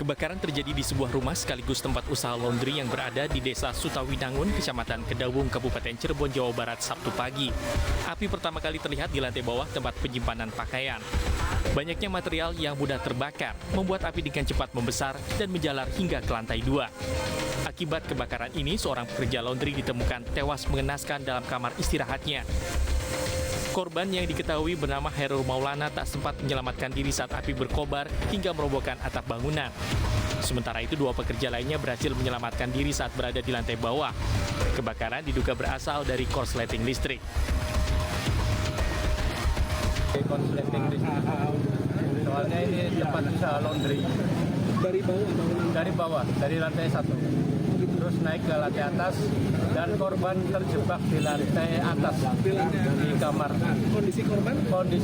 Kebakaran terjadi di sebuah rumah sekaligus tempat usaha laundry yang berada di Desa Sutawinangun, Kecamatan Kedawung, Kabupaten Cirebon, Jawa Barat, Sabtu pagi. Api pertama kali terlihat di lantai bawah tempat penyimpanan pakaian. Banyaknya material yang mudah terbakar membuat api dengan cepat membesar dan menjalar hingga ke lantai 2. Akibat kebakaran ini, seorang pekerja laundry ditemukan tewas mengenaskan dalam kamar istirahatnya. Korban yang diketahui bernama Herul Maulana tak sempat menyelamatkan diri saat api berkobar hingga merobohkan atap bangunan. Sementara itu, dua pekerja lainnya berhasil menyelamatkan diri saat berada di lantai bawah. Kebakaran diduga berasal dari korsleting listrik. Korsleting listrik. Soalnya ini tempat usaha laundry. Dari bawah, dari lantai 1. Terus naik ke lantai atas dan korban terjebak di lantai atas di kamar. Kondisi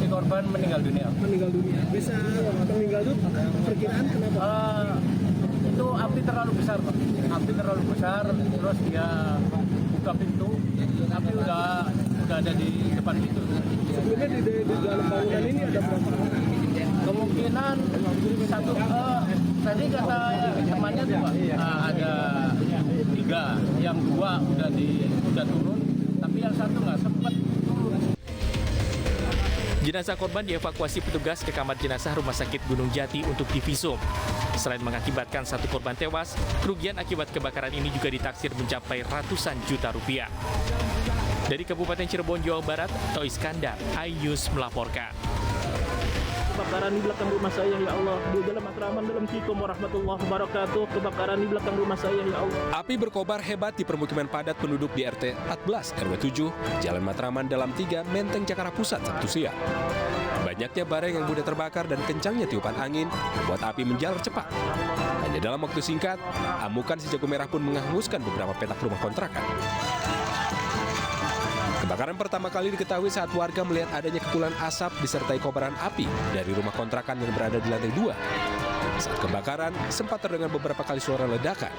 korban meninggal dunia. Bisa meninggal itu perkiraan kenapa? Itu api terlalu besar, Pak. Api terlalu besar, terus dia buka pintu, api udah ada di depan pintu. Sebelumnya di dalam bangunan ini ada berapa orang? Kemungkinan satu, tadi kata temannya tuh, Pak, ada 3, yang 2 udah turun, tapi yang 1 nggak sempat turun. Jenazah korban dievakuasi petugas ke kamar jenazah Rumah Sakit Gunung Jati untuk divisum. Selain mengakibatkan 1 korban tewas, kerugian akibat kebakaran ini juga ditaksir mencapai ratusan juta rupiah. Dari Kabupaten Cirebon, Jawa Barat, Toh Iskandar, iNews melaporkan. Kebakaran di belakang rumah saya, ya Allah. Di dalam matraman dalam Assalamualaikum warahmatullahi wabarakatuh. Kebakaran di belakang rumah saya, ya Allah. Api berkobar hebat di permukiman padat penduduk di RT 14 RW 7, Jalan Matraman Dalam 3, Menteng, Jakarta Pusat, Sabtu siang. Banyaknya barang yang mudah terbakar dan kencangnya tiupan angin membuat api menjalar cepat. Hanya dalam waktu singkat, amukan si jago merah pun menghanguskan beberapa petak rumah kontrakan. Kebakaran pertama kali diketahui saat warga melihat adanya kepulan asap disertai kobaran api dari rumah kontrakan yang berada di lantai 2. Saat kebakaran, sempat terdengar beberapa kali suara ledakan.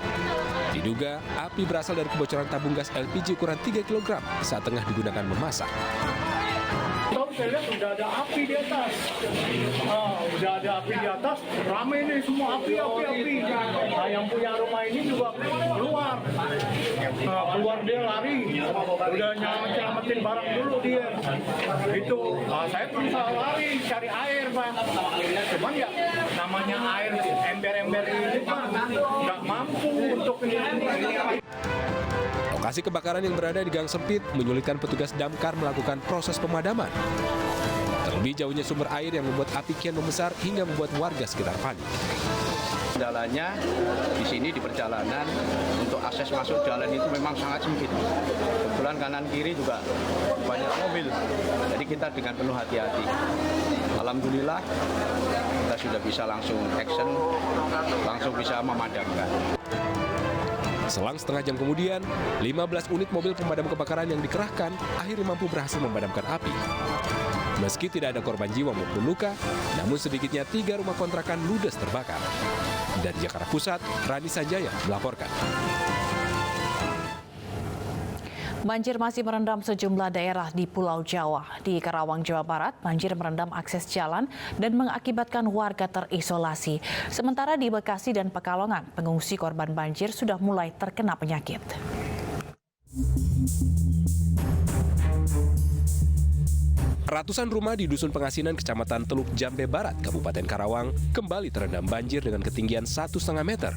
Diduga, api berasal dari kebocoran tabung gas LPG ukuran 3 kg saat tengah digunakan memasak. Saya lihat udah ada api di atas. Udah ada api di atas, rame nih semua api. Nah, yang punya rumah ini juga keluar. Keluar dia lari. Udah nyelamatin barang dulu dia. Itu, saya berusaha lari cari air, Pak. Cuman ya namanya air ember-ember ini kan nggak mampu untuk ini. Lokasi kebakaran yang berada di gang sempit menyulitkan petugas damkar melakukan proses pemadaman. Terlebih jauhnya sumber air yang membuat api kian membesar hingga membuat warga sekitar panik. Kendalanya di sini di perjalanan untuk akses masuk jalan itu memang sangat sempit. Kebetulan kanan kiri juga banyak mobil, jadi kita dengan penuh hati-hati. Alhamdulillah kita sudah bisa langsung action, langsung bisa memadamkan. Selang setengah jam kemudian, 15 unit mobil pemadam kebakaran yang dikerahkan akhirnya mampu berhasil memadamkan api. Meski tidak ada korban jiwa maupun luka, namun sedikitnya 3 rumah kontrakan ludes terbakar. Dari Jakarta Pusat, Rani Sanjaya melaporkan. Banjir masih merendam sejumlah daerah di Pulau Jawa. Di Karawang, Jawa Barat, banjir merendam akses jalan dan mengakibatkan warga terisolasi. Sementara di Bekasi dan Pekalongan, pengungsi korban banjir sudah mulai terkena penyakit. Ratusan rumah di Dusun Pengasinan, Kecamatan Teluk Jambe Barat, Kabupaten Karawang, kembali terendam banjir dengan ketinggian 1,5 meter.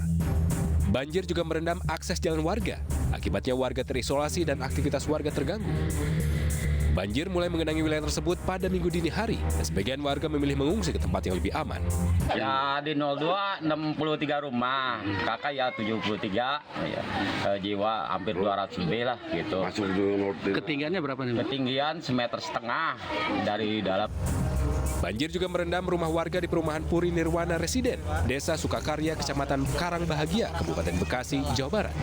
Banjir juga merendam akses jalan warga. Akibatnya warga terisolasi dan aktivitas warga terganggu. Banjir mulai mengenangi wilayah tersebut pada Minggu dini hari, dan sebagian warga memilih mengungsi ke tempat yang lebih aman. Ya di 02 63 rumah, kakak ya 73, ya, jiwa hampir 200 lebih lah gitu. Ketinggiannya berapa nih? Ketinggian 1,5 meter dari dalam. Banjir juga merendam rumah warga di perumahan Puri Nirwana Residen, Desa Sukakarya, Kecamatan Karangbahagia, Kabupaten Bekasi, Jawa Barat.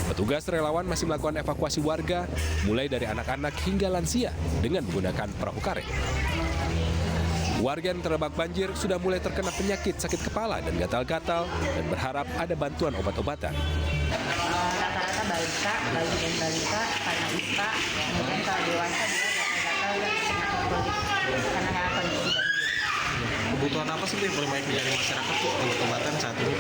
Petugas relawan masih melakukan evakuasi warga, mulai dari anak-anak hingga lansia, dengan menggunakan perahu karet. Warga yang terdampak banjir sudah mulai terkena penyakit sakit kepala dan gatal-gatal, dan berharap ada bantuan obat-obatan. Rata-rata balita, bayi dan balita, karena ispa, kemudian kalau dewasa dia gatal-gatal dan penyakit kulit, karena kondisi banjir. kebutuhan apa sih yang paling banyak dicari masyarakat tuh untuk obatan saat ini?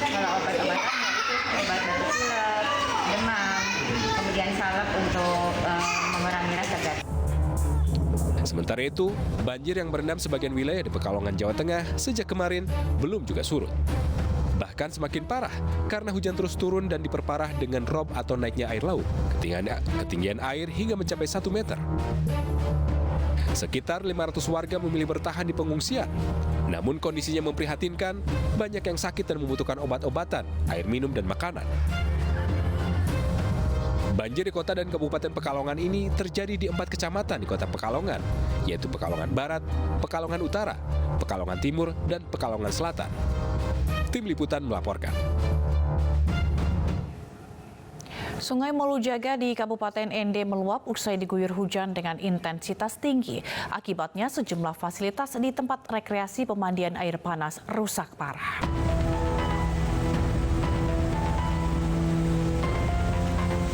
Kalau obat-obatan ya itu obat batuk pilek, demam, kemudian salep untuk mengurangi rasa gatal. Sementara itu, banjir yang merendam sebagian wilayah di Pekalongan, Jawa Tengah sejak kemarin belum juga surut. Bahkan semakin parah karena hujan terus turun dan diperparah dengan rob atau naiknya air laut. Ketinggian air hingga mencapai 1 meter. Sekitar 500 warga memilih bertahan di pengungsian. Namun kondisinya memprihatinkan, banyak yang sakit dan membutuhkan obat-obatan, air minum, dan makanan. Banjir di kota dan Kabupaten Pekalongan ini terjadi di 4 kecamatan di kota Pekalongan, yaitu Pekalongan Barat, Pekalongan Utara, Pekalongan Timur, dan Pekalongan Selatan. Tim Liputan melaporkan. Sungai Molujaga di Kabupaten Ende meluap usai diguyur hujan dengan intensitas tinggi. Akibatnya sejumlah fasilitas di tempat rekreasi pemandian air panas rusak parah.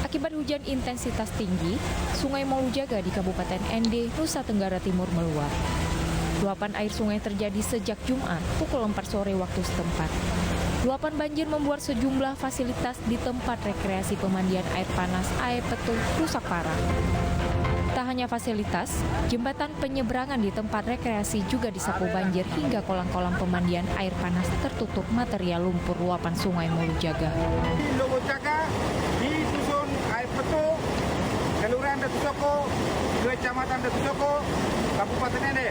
Akibat hujan intensitas tinggi, Sungai Molujaga di Kabupaten Ende, Nusa Tenggara Timur meluap. Luapan air sungai terjadi sejak Jumat pukul 4 sore waktu setempat. Luapan banjir membuat sejumlah fasilitas di tempat rekreasi pemandian air panas Air Petung rusak parah. Tak hanya fasilitas, jembatan penyeberangan di tempat rekreasi juga disapu banjir hingga kolam-kolam pemandian air panas tertutup material lumpur luapan Sungai Molujaga. Di Dusun Air Petung, Kelurahan Datu Soko, Kecamatan Datu Soko, Kabupaten Ende.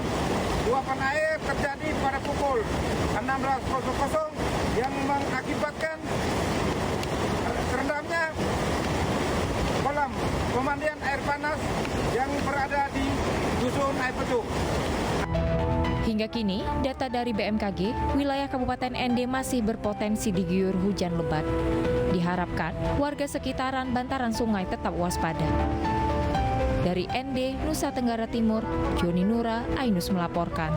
Luapan air terjadi pada pukul 16.00 yang mengakibatkan terendamnya kolam pemandian air panas yang berada di Dusun Air Petung. Hingga kini, data dari BMKG, wilayah Kabupaten Ende masih berpotensi diguyur hujan lebat. Diharapkan warga sekitaran bantaran sungai tetap waspada. Dari Ende, Nusa Tenggara Timur, Joni Nura, Ainus melaporkan.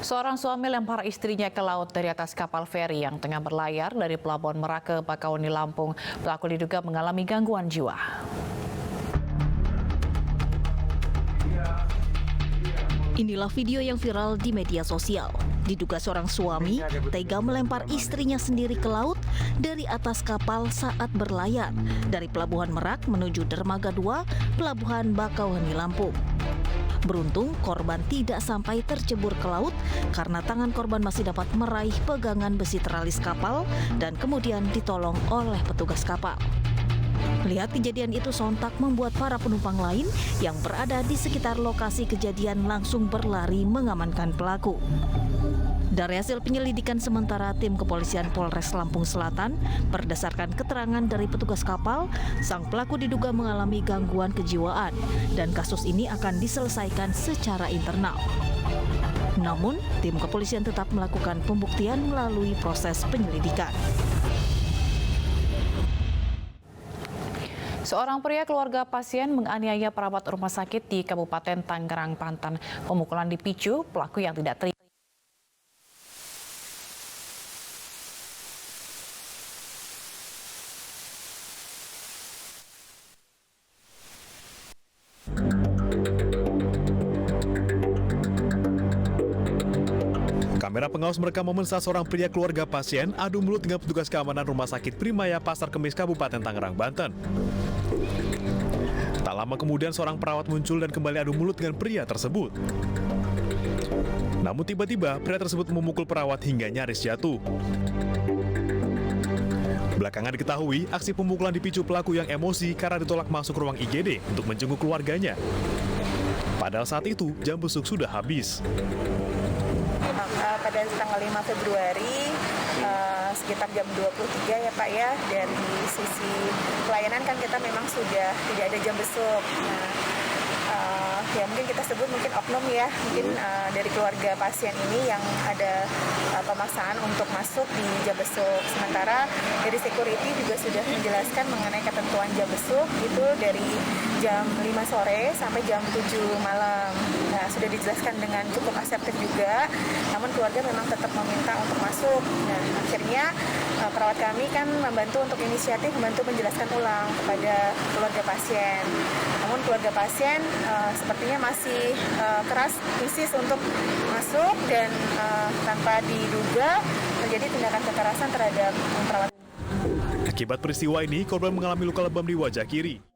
Seorang suami lempar istrinya ke laut dari atas kapal feri yang tengah berlayar dari Pelabuhan Merak ke Bakauheni, Lampung. Pelaku diduga mengalami gangguan jiwa. Inilah video yang viral di media sosial. Diduga seorang suami tega melempar istrinya sendiri ke laut dari atas kapal saat berlayar dari Pelabuhan Merak menuju Dermaga 2, Pelabuhan Bakauheni, Lampung. Beruntung korban tidak sampai tercebur ke laut karena tangan korban masih dapat meraih pegangan besi teralis kapal dan kemudian ditolong oleh petugas kapal. Melihat kejadian itu sontak membuat para penumpang lain yang berada di sekitar lokasi kejadian langsung berlari mengamankan pelaku. Dari hasil penyelidikan sementara tim kepolisian Polres Lampung Selatan, berdasarkan keterangan dari petugas kapal, sang pelaku diduga mengalami gangguan kejiwaan dan kasus ini akan diselesaikan secara internal. Namun, tim kepolisian tetap melakukan pembuktian melalui proses penyelidikan. Seorang pria keluarga pasien menganiaya perawat rumah sakit di Kabupaten Tangerang, Banten. Pemukulan dipicu pelaku yang tidak terima. Kamera pengawas merekam momen saat seorang pria keluarga pasien adu mulut dengan petugas keamanan Rumah Sakit Primaya Pasar Kemis, Kabupaten Tangerang, Banten. Tak lama kemudian seorang perawat muncul dan kembali adu mulut dengan pria tersebut. Namun tiba-tiba pria tersebut memukul perawat hingga nyaris jatuh. Belakangan diketahui aksi pemukulan dipicu pelaku yang emosi karena ditolak masuk ruang IGD untuk menjenguk keluarganya. Padahal saat itu jam besuk sudah habis. Pada tanggal 5 Februari sekitar jam 23 ya Pak ya, dari sisi pelayanan kan kita memang sudah tidak ada jam besuk. Ya mungkin kita sebut mungkin oknum ya, mungkin dari keluarga pasien ini yang ada pemaksaan untuk masuk di jam besuk. Sementara dari security juga sudah menjelaskan mengenai ketentuan jam besuk itu dari jam 5 sore sampai jam 7 malam. Nah, sudah dijelaskan dengan cukup aseptif juga, namun keluarga memang tetap meminta untuk masuk. Nah, akhirnya perawat kami kan membantu untuk inisiatif, membantu menjelaskan ulang kepada keluarga pasien. Namun keluarga pasien sepertinya masih keras insist untuk masuk dan tanpa diduga terjadi tindakan kekerasan terhadap perawat. Akibat peristiwa ini, korban mengalami luka lebam di wajah kiri.